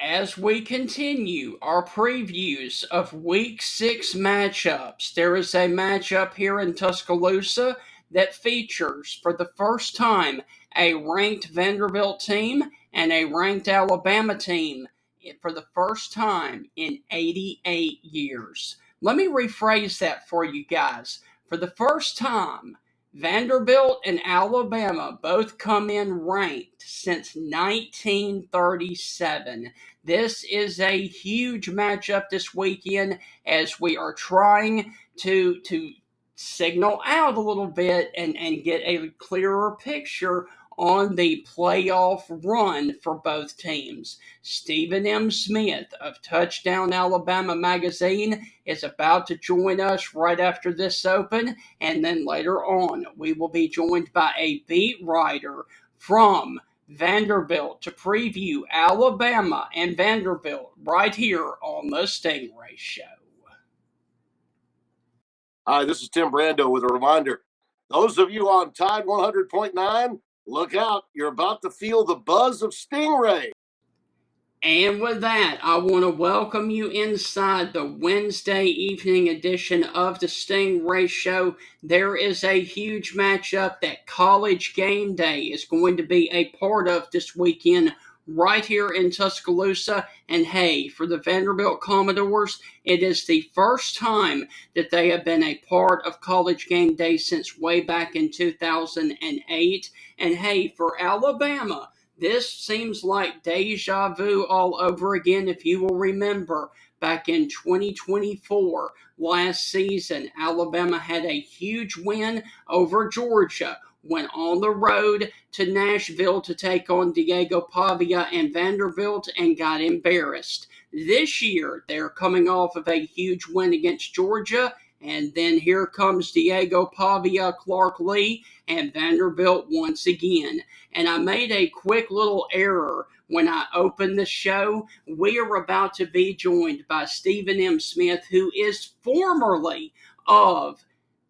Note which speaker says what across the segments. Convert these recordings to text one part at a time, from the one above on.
Speaker 1: As we continue our previews of Week 6 matchups, there is a matchup here in Tuscaloosa that features, for the first time, a ranked Vanderbilt team and a ranked Alabama team for the first time in 88 years. Let me rephrase that for you guys. For the first time, Vanderbilt and Alabama both come in ranked since 1937. This is a huge matchup this weekend as we are trying to signal out a little bit and get a clearer picture on the playoff run for both teams. Stephen M. Smith of Touchdown Alabama magazine is about to join us right after this open, and then later on we will be joined by a beat writer from Vanderbilt to preview Alabama and Vanderbilt right here on the Stingray Show.
Speaker 2: Hi, this is Tim Brando with a reminder. Those of you on Tide 100.9, look out. You're about to feel the buzz of Stingray.
Speaker 1: And with that, I want to welcome you inside the Wednesday evening edition of the Stingray Show. There is a huge matchup that College Game Day is going to be a part of this weekend right here in Tuscaloosa. And hey, for the Vanderbilt Commodores, it is the first time that they have been a part of College Game Day since way back in 2008. And hey, for Alabama, this seems like deja vu all over again. If you will remember, back in 2024, last season, Alabama had a huge win over Georgia, went on the road to Nashville to take on Diego Pavia and Vanderbilt and got embarrassed. This year, they're coming off of a huge win against Georgia, and then here comes Diego Pavia, Clark Lee, and Vanderbilt once again. And I made a quick little error when I opened the show. We are about to be joined by Stephen M. Smith, who is formerly of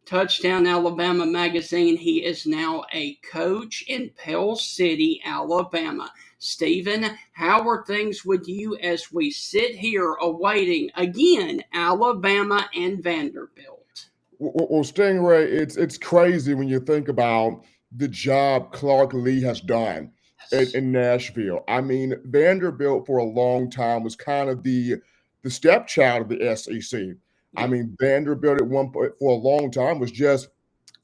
Speaker 1: Touchdown Alabama magazine. He is now a coach in Pell City, Alabama. Stephen, how are things with you as we sit here awaiting, again, Alabama and Vanderbilt?
Speaker 3: Well, Stingray, it's crazy when you think about the job Clark Lee has done in Nashville. I mean, Vanderbilt for a long time was kind of the stepchild of the SEC. I mean, Vanderbilt at one point for a long time was just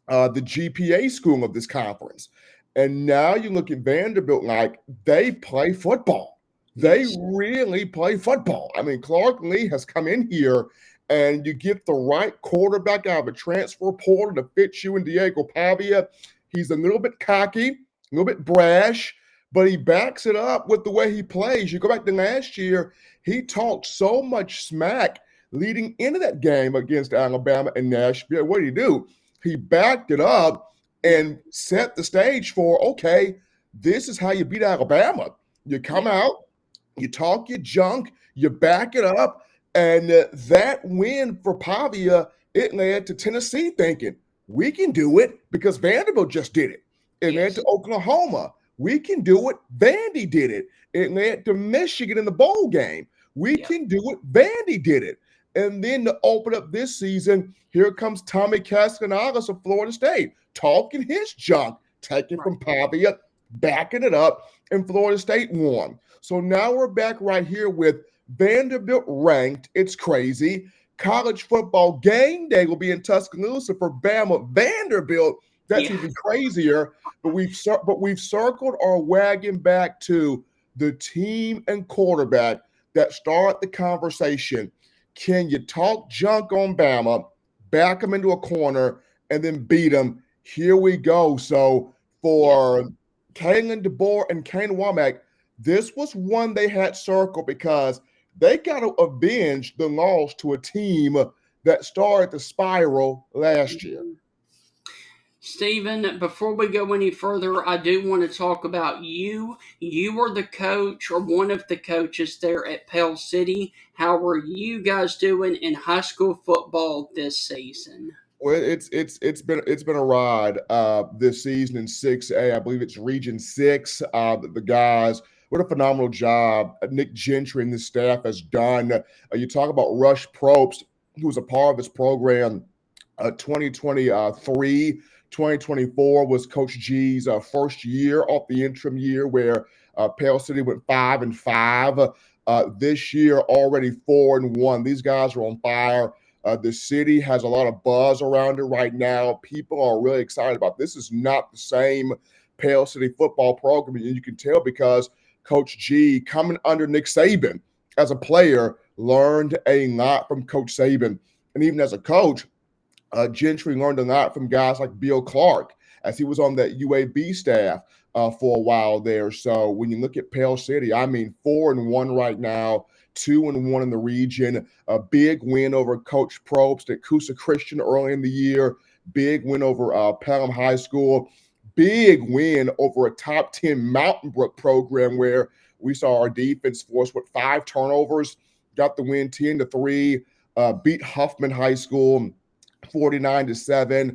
Speaker 3: the GPA school of this conference. And now you look at Vanderbilt like they play football. They really play football. I mean, Clark Lee has come in here and you get the right quarterback out of a transfer portal to fit you and Diego Pavia. He's a little bit cocky, a little bit brash, but he backs it up with the way he plays. You go back to last year, he talked so much smack leading into that game against Alabama and Nashville. What did he do? He backed it up and set the stage for, okay, this is how you beat Alabama. You come out, you talk your junk, you back it up, and that win for Pavia, it led to Tennessee thinking, we can do it because Vanderbilt just did it. It led to Oklahoma. We can do it. Vandy did it. It led to Michigan in the bowl game. We can do it. Vandy did it. And then to open up this season, here comes Tommy Castellanos of Florida State, talking his junk, taking from Pavia, backing it up, and Florida State won. So now we're back right here with Vanderbilt ranked. It's crazy. College football game day will be in Tuscaloosa for Bama Vanderbilt. That's even crazier. But we've circled our wagon back to the team and quarterback that start the conversation. Can you talk junk on Bama, back them into a corner, and then beat them? Here we go. So for Kalen DeBoer and Kane Womack, this was one they had circled because they got to avenge the loss to a team that started the spiral last year.
Speaker 1: Stephen, before we go any further, I do want to talk about you. You were the coach or one of the coaches there at Pell City. How are you guys doing in high school football this season?
Speaker 3: Well, it's been a ride this season in 6A. I believe it's Region 6. The guys, what a phenomenal job Nick Gentry and this staff has done. You talk about Rush Probst, who was a part of this program 2023. 2024 was Coach G's first year off the interim year where Pale City went 5-5. This year already 4-1. These guys are on fire. The city has a lot of buzz around it right now. People are really excited about this. Is not the same Pale City football program, and you can tell because Coach G, coming under Nick Saban as a player, learned a lot from Coach Saban, and even as a coach, Gentry learned a lot from guys like Bill Clark as he was on that UAB staff for a while there. So when you look at Pale City, I mean, 4-1 right now, 2-1 in the region. A big win over Coach Probst at Coosa Christian early in the year. Big win over Pelham High School. Big win over a top 10 Mountain Brook program where we saw our defense force 5 turnovers. Got the win 10-3. Beat Huffman High School 49-7,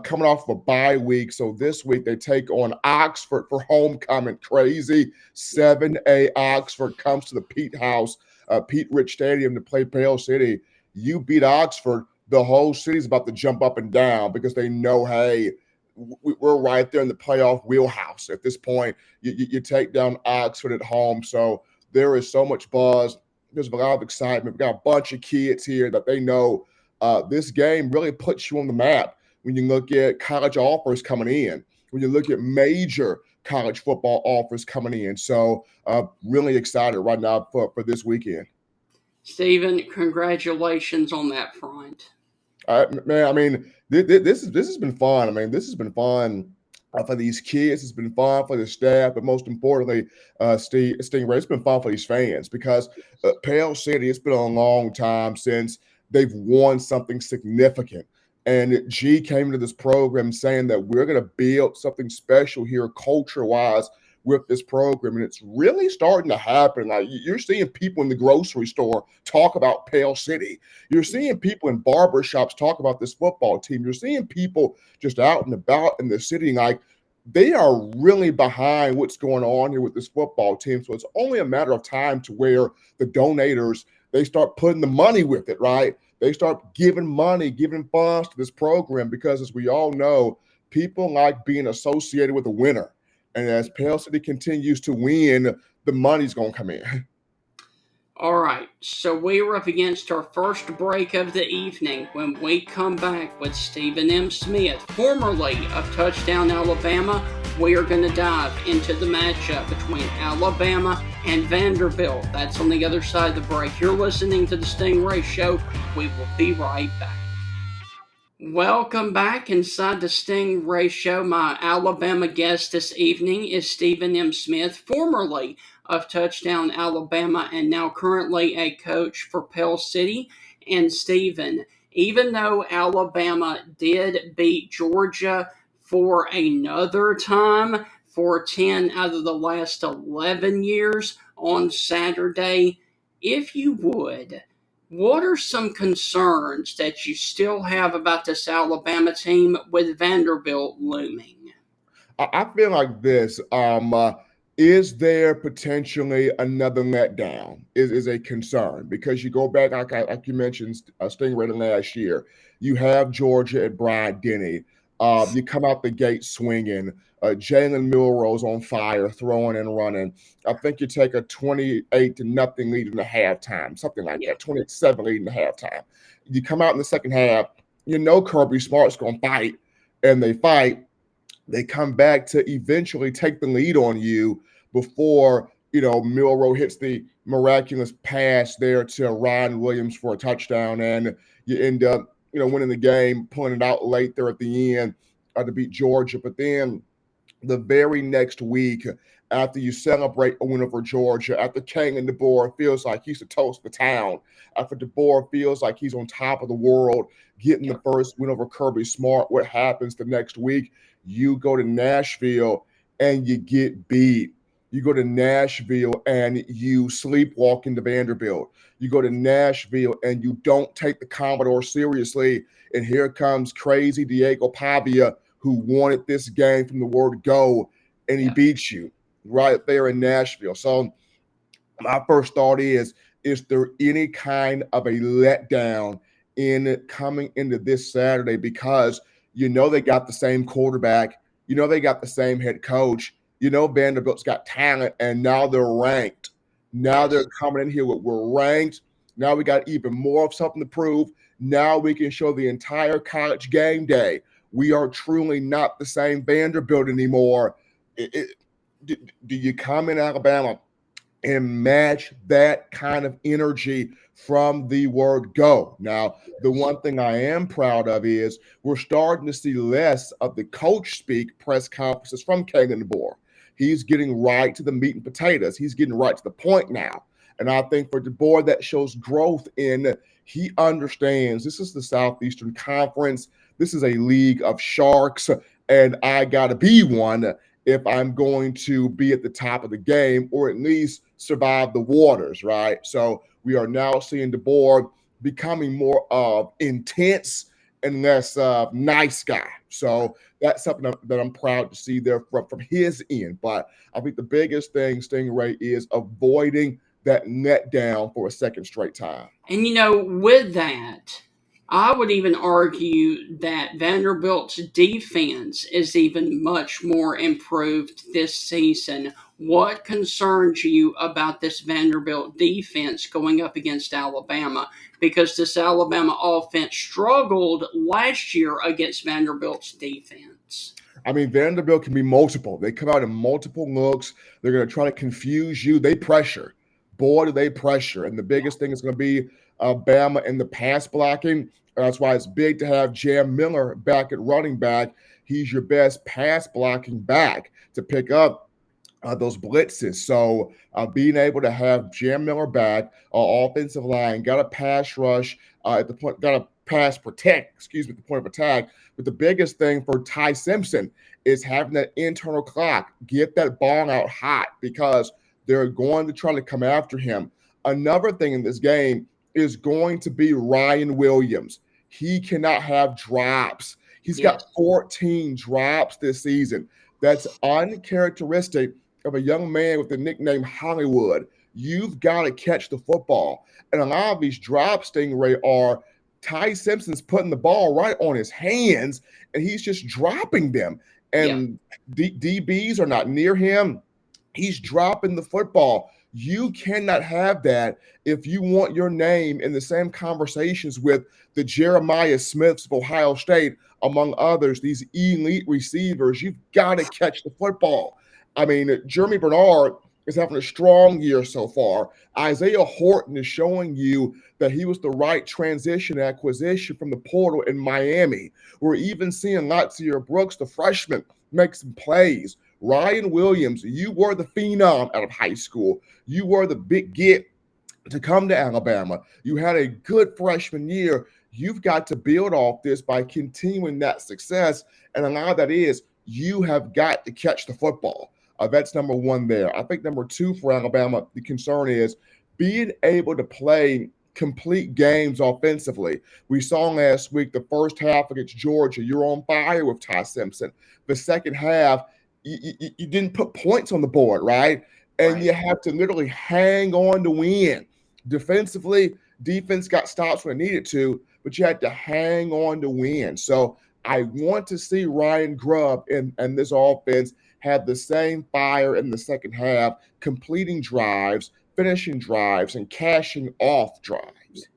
Speaker 3: coming off of a bye week. So this week they take on Oxford for homecoming. Crazy. 7A Oxford comes to the Pete Rich Stadium to play Pale City. You beat Oxford, the whole city's about to jump up and down because they know, hey, we're right there in the playoff wheelhouse at this point. You take down Oxford at home. So there is so much buzz. There's a lot of excitement. We've got a bunch of kids here that they know this game really puts you on the map when you look at college offers coming in, when you look at major college football offers coming in. So really excited right now for this weekend.
Speaker 1: Stephen, congratulations on that front.
Speaker 3: Man, I mean, this has been fun. I mean, this has been fun for these kids. It's been fun for the staff, but most importantly, Stingray, it's been fun for these fans because Pale City, it's been a long time since they've won something significant. And G came into this program saying that we're going to build something special here culture-wise with this program. And it's really starting to happen. Like, you're seeing people in the grocery store talk about Pale City. You're seeing people in barbershops talk about this football team. You're seeing people just out and about in the city. Like, they are really behind what's going on here with this football team. So it's only a matter of time to where the donators, they start putting the money with it, right? They start giving money, giving funds to this program because, as we all know, people like being associated with a winner. And as Pale City continues to win, the money's going to come in.
Speaker 1: All right, so we are up against our first break of the evening. When we come back with Stephen M. Smith, formerly of Touchdown Alabama, we are going to dive into the matchup between Alabama and Vanderbilt. That's on the other side of the break. You're listening to the Stingray Show. We will be right back. Welcome back inside the Stingray Show. My Alabama guest this evening is Stephen M. Smith, formerly of Touchdown Alabama and now currently a coach for Pell City. And Stephen, even though Alabama did beat Georgia for another time for 10 out of the last 11 years on Saturday, if you would, what are some concerns that you still have about this Alabama team with Vanderbilt looming?
Speaker 3: I feel like this. Is there potentially another letdown? Is a concern because you go back, like you mentioned, Stingray last year. You have Georgia at Bryant-Denny. You come out the gate swinging. Jalen Milrose on fire, throwing and running. I think you take a 28-0 lead in the halftime, something like that, 27 lead in the halftime. You come out in the second half, you know Kirby Smart's going to fight, and they fight. They come back to eventually take the lead on you before, Milroe hits the miraculous pass there to Ryan Williams for a touchdown, and you end up, winning the game, pulling it out late there at the end to beat Georgia. But then the very next week, after you celebrate a win over Georgia, after King and DeBoer feels like he's the toast of the town, after DeBoer feels like he's on top of the world, getting the first win over Kirby Smart, what happens the next week? You go to Nashville and you get beat. You go to Nashville and you sleepwalk into Vanderbilt. You go to Nashville and you don't take the Commodore seriously. And here comes crazy Diego Pavia, who wanted this game from the word go, and he
Speaker 1: Yeah.
Speaker 3: beats you right there in Nashville. So my first thought is there any kind of a letdown in coming into this Saturday? Because they got the same quarterback, they got the same head coach, Vanderbilt's got talent, and now they're ranked. Now they're
Speaker 1: Yes.
Speaker 3: coming in here with we're ranked. Now we got even more of something to prove. Now we can show the entire college game day we are truly not the same Vanderbilt anymore. Do you come in Alabama and match that kind of energy from the word go? Now, the one thing I am proud of is we're starting to see less of the coach speak press conferences from Kagan DeBoer. He's getting right to the meat and potatoes. He's getting right to the point now. And I think for DeBoer, that shows growth in he understands this is the Southeastern Conference. This is a league of sharks, and I got to be one if I'm going to be at the top of the game or at least survive the waters, right? So we are now seeing DeBoer becoming more of intense and less nice guy. So that's something that I'm proud to see there from his end. But I think the biggest thing, Stingray, is avoiding that net down for a second straight time.
Speaker 1: And with that, I would even argue that Vanderbilt's defense is even much more improved this season. What concerns you about this Vanderbilt defense going up against Alabama? Because this Alabama offense struggled last year against Vanderbilt's defense.
Speaker 3: I mean, Vanderbilt can be multiple. They come out in multiple looks. They're going to try to confuse you. They pressure. Boy, do they pressure. And the biggest thing is going to be Bama in the pass blocking. That's why it's big to have Jam Miller back at running back. He's your best pass blocking back to pick up those blitzes. So being able to have Jam Miller back, offensive line, got a pass rush at the point, got a pass protect, at the point of attack. But the biggest thing for Ty Simpson is having that internal clock, get that ball out hot because they're going to try to come after him. Another thing in this game is going to be Ryan Williams. He cannot have drops. He's got
Speaker 1: Yes.
Speaker 3: 14 drops this season. That's uncharacteristic of a young man with the nickname Hollywood. You've got to catch the football. And a lot of these drops, Stingray, are Ty Simpson's putting the ball right on his hands, and he's just dropping them.
Speaker 1: Yeah.
Speaker 3: And DBs are not near him. He's dropping the football. You cannot have that if you want your name in the same conversations with the Jeremiah Smiths of Ohio State, among others, these elite receivers. You've got to catch the football. I mean, Jeremy Bernard is having a strong year so far. Isaiah Horton is showing you that he was the right transition acquisition from the portal in Miami. We're even seeing Latzia Brooks, the freshman, make some plays. Ryan Williams, you were the phenom out of high school. You were the big get to come to Alabama. You had a good freshman year. You've got to build off this by continuing that success. And a lot of that is you have got to catch the football. That's number one there. I think number two for Alabama, the concern is being able to play complete games offensively. We saw last week the first half against Georgia. You're on fire with Ty Simpson. The second half, you didn't put points on the board, right? And
Speaker 1: Right.
Speaker 3: you have to literally hang on to win. Defensively, defense got stops when it needed to, but you had to hang on to win. So I want to see Ryan Grubb and this offense have the same fire in the second half, completing drives, finishing drives, and cashing off drives.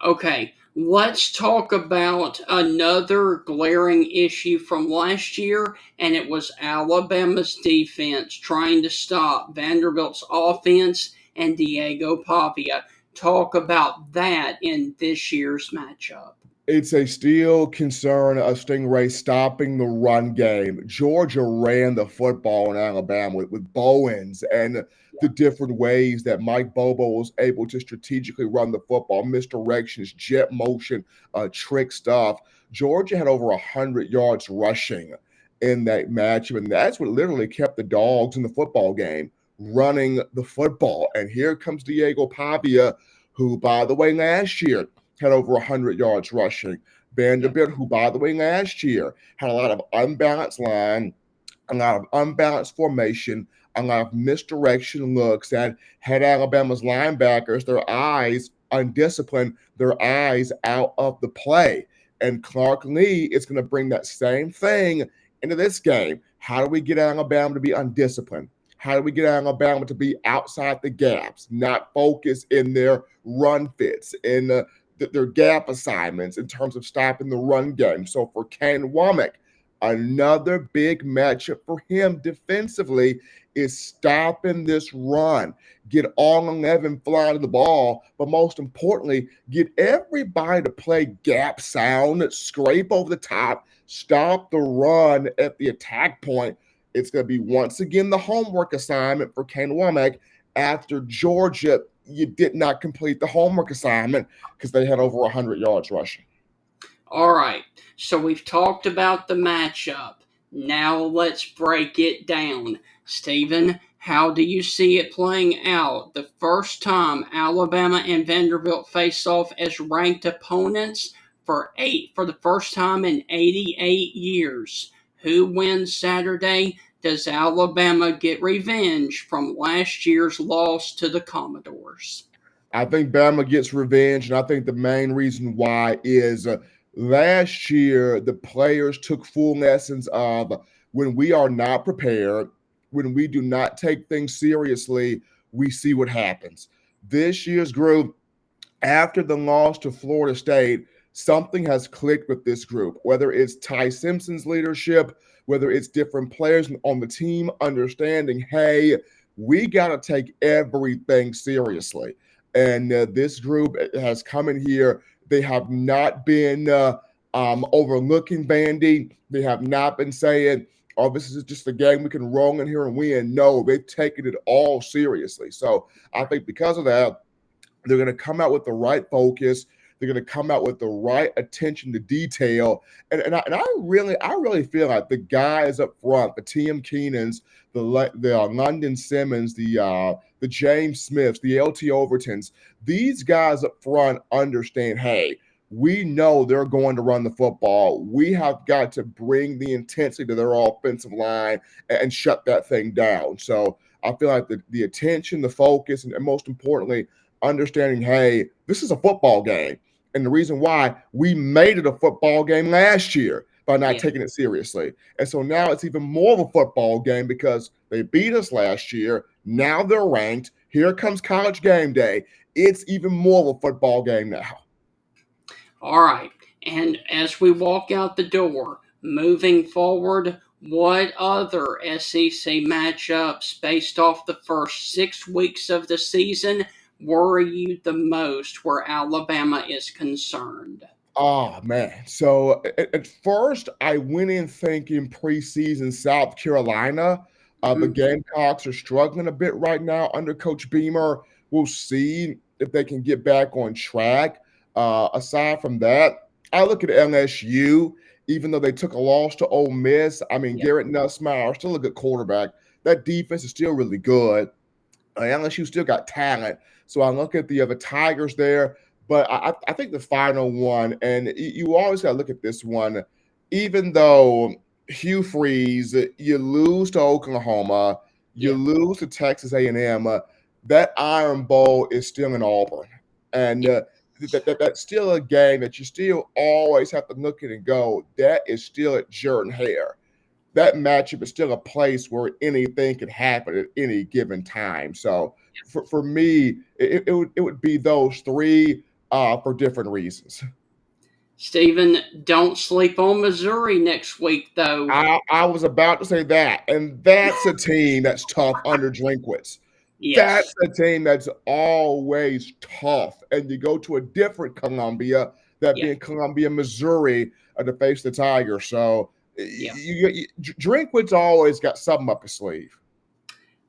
Speaker 1: Okay, let's talk about another glaring issue from last year, and it was Alabama's defense trying to stop Vanderbilt's offense and Diego Pavia. Talk about that in this year's matchup.
Speaker 3: It's a still concern of Stingray stopping the run game. Georgia ran the football in Alabama with Bowens and the different ways that Mike Bobo was able to strategically run the football, misdirections, jet motion, trick stuff. Georgia had over 100 yards rushing. in that matchup. And that's what literally kept the dogs in the football game, running the football. And here comes Diego Pavia, who, by the way, last year had over 100 yards rushing.
Speaker 1: Yep.
Speaker 3: Vanderbilt, who, by the way, last year had a lot of unbalanced line, a lot of unbalanced formation, a lot of misdirection looks that had Alabama's linebackers, their eyes undisciplined, their eyes out of the play. And Clark Lee is going to bring that same thing into this game. How do we get Alabama to be undisciplined? How do we get Alabama to be outside the gaps, not focus in their run fits, in their gap assignments in terms of stopping the run game? So for Kane Womack, another big matchup for him defensively is stopping this run. Get all 11 flying to the ball, but most importantly, get everybody to play gap sound, scrape over the top, stop the run at the attack point. It's going to be once again the homework assignment for Kane Womack. After Georgia, you did not complete the homework assignment because they had over 100 yards rushing.
Speaker 1: All right, so we've talked about the matchup. Now let's break it down. Stephen, how do you see it playing out? The first time Alabama and Vanderbilt face off as ranked opponents for the first time in 88 years. Who wins Saturday? Does Alabama get revenge from last year's loss to the Commodores?
Speaker 3: I think Bama gets revenge, and I think the main reason why is last year the players took full lessons of when we are not prepared, when we do not take things seriously, we see what happens. This year's group, after the loss to Florida State, something has clicked with this group, whether it's Ty Simpson's leadership, whether it's different players on the team understanding, hey, we got to take everything seriously. And this group has come in here. They have not been overlooking Vandy. They have not been saying, oh, this is just a game we can roll in here and win. No, they've taken it all seriously. So I think because of that, they're going to come out with the right focus. They're going to come out with the right attention to detail. And I really feel like the guys up front, the T.M. Keenans, the London Simmons, the James Smiths, the L.T. Overtons, these guys up front understand, hey, we know they're going to run the football. We have got to bring the intensity to their offensive line and shut that thing down. So I feel like the attention, the focus, and most importantly, understanding, hey, this is a football game. And the reason why we made it a football game last year by not
Speaker 1: Yeah.
Speaker 3: taking it seriously. And so now it's even more of a football game because they beat us last year. Now they're ranked. Here comes college game day. It's even more of a football game now.
Speaker 1: All right. And as we walk out the door, moving forward, what other SEC matchups based off the first 6 weeks of the season worry you the most where Alabama is concerned?
Speaker 3: Oh, man. So at first, I went in thinking preseason South Carolina. The
Speaker 1: Mm-hmm.
Speaker 3: Gamecocks are struggling a bit right now under Coach Beamer. We'll see if they can get back on track. Aside from that, I look at LSU, even though they took a loss to Ole Miss. I mean,
Speaker 1: Yep.
Speaker 3: Garrett Nussmeier still a good quarterback. That defense is still really good. LSU still got talent. So I look at the Tigers there. But I think the final one, and you always got to look at this one, even though Hugh Freeze, you lose to Oklahoma, you
Speaker 1: Yep.
Speaker 3: lose to Texas A&M, that Iron Bowl is still in Auburn. And
Speaker 1: Yep.
Speaker 3: that's still a game that you still always have to look at and go, that is still at Jordan Hare. That matchup is still a place where anything could happen at any given time. So for me, it would be those three for different reasons.
Speaker 1: Stephen, don't sleep on Missouri next week, though.
Speaker 3: I was about to say that, and that's a team that's tough under Drinkwitz.
Speaker 1: Yes.
Speaker 3: That's a team that's always tough. And you go to a different Columbia, that
Speaker 1: Yep.
Speaker 3: being Columbia, Missouri, to face the Tigers. So
Speaker 1: Yep.
Speaker 3: Drinkwitz always got something up his sleeve.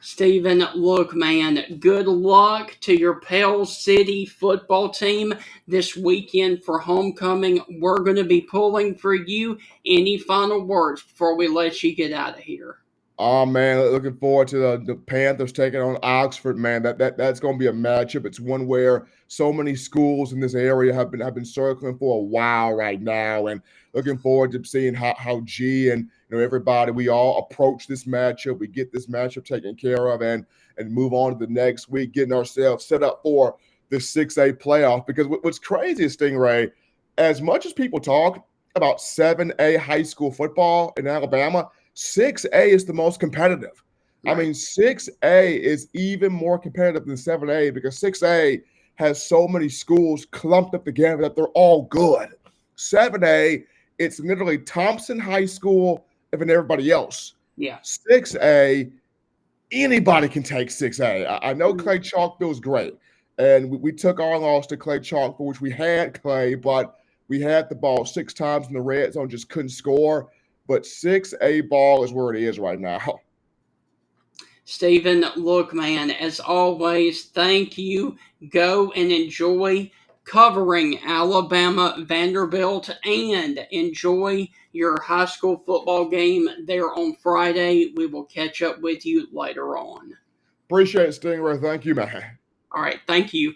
Speaker 1: Stephen, look, man, good luck to your Pell City football team this weekend for homecoming. We're going to be pulling for you. Any final words before we let you get out of here?
Speaker 3: Oh man, looking forward to the Panthers taking on Oxford. Man, that's going to be a matchup. It's one where so many schools in this area have been circling for a while right now, and looking forward to seeing how G and everybody, we all approach this matchup. We get this matchup taken care of, and move on to the next week, getting ourselves set up for the 6A playoff. Because what's crazy is, Stingray, as much as people talk about 7A high school football in Alabama, 6A is the most competitive. I
Speaker 1: Right.
Speaker 3: mean, 6A is even more competitive than 7A because 6A has so many schools clumped up together that they're all good. 7A, it's literally Thompson High School and everybody else.
Speaker 1: Yeah.
Speaker 3: 6A, anybody can take 6A. I know
Speaker 1: Mhm.
Speaker 3: Clay Chalkville is great, and we took our loss to Clay Chalkville, which we had Clay, but we had the ball 6 times in the red zone, just couldn't score. But 6A ball is where it is right now.
Speaker 1: Stephen, look, man, as always, thank you. Go and enjoy covering Alabama Vanderbilt and enjoy your high school football game there on Friday. We will catch up with you later on.
Speaker 3: Appreciate it, Stingray. Thank you, man.
Speaker 1: All right, thank you.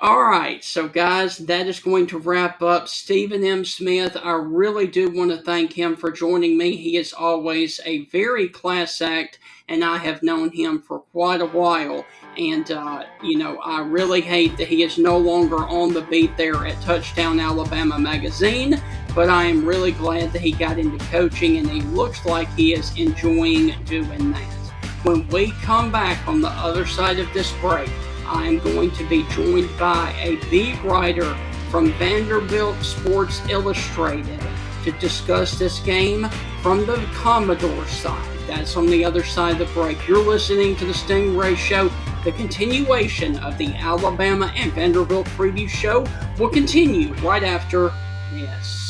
Speaker 1: All right, so guys, that is going to wrap up Stephen M. Smith. I really do want to thank him for joining me. He is always a very class act, and I have known him for quite a while. And, I really hate that he is no longer on the beat there at Touchdown Alabama Magazine, but I am really glad that he got into coaching, and he looks like he is enjoying doing that. When we come back on the other side of this break, I'm going to be joined by a beat writer from Vanderbilt Sports Illustrated to discuss this game from the Commodore side. That's on the other side of the break. You're listening to the Stingray Show. The continuation of the Alabama and Vanderbilt preview show will continue right after this.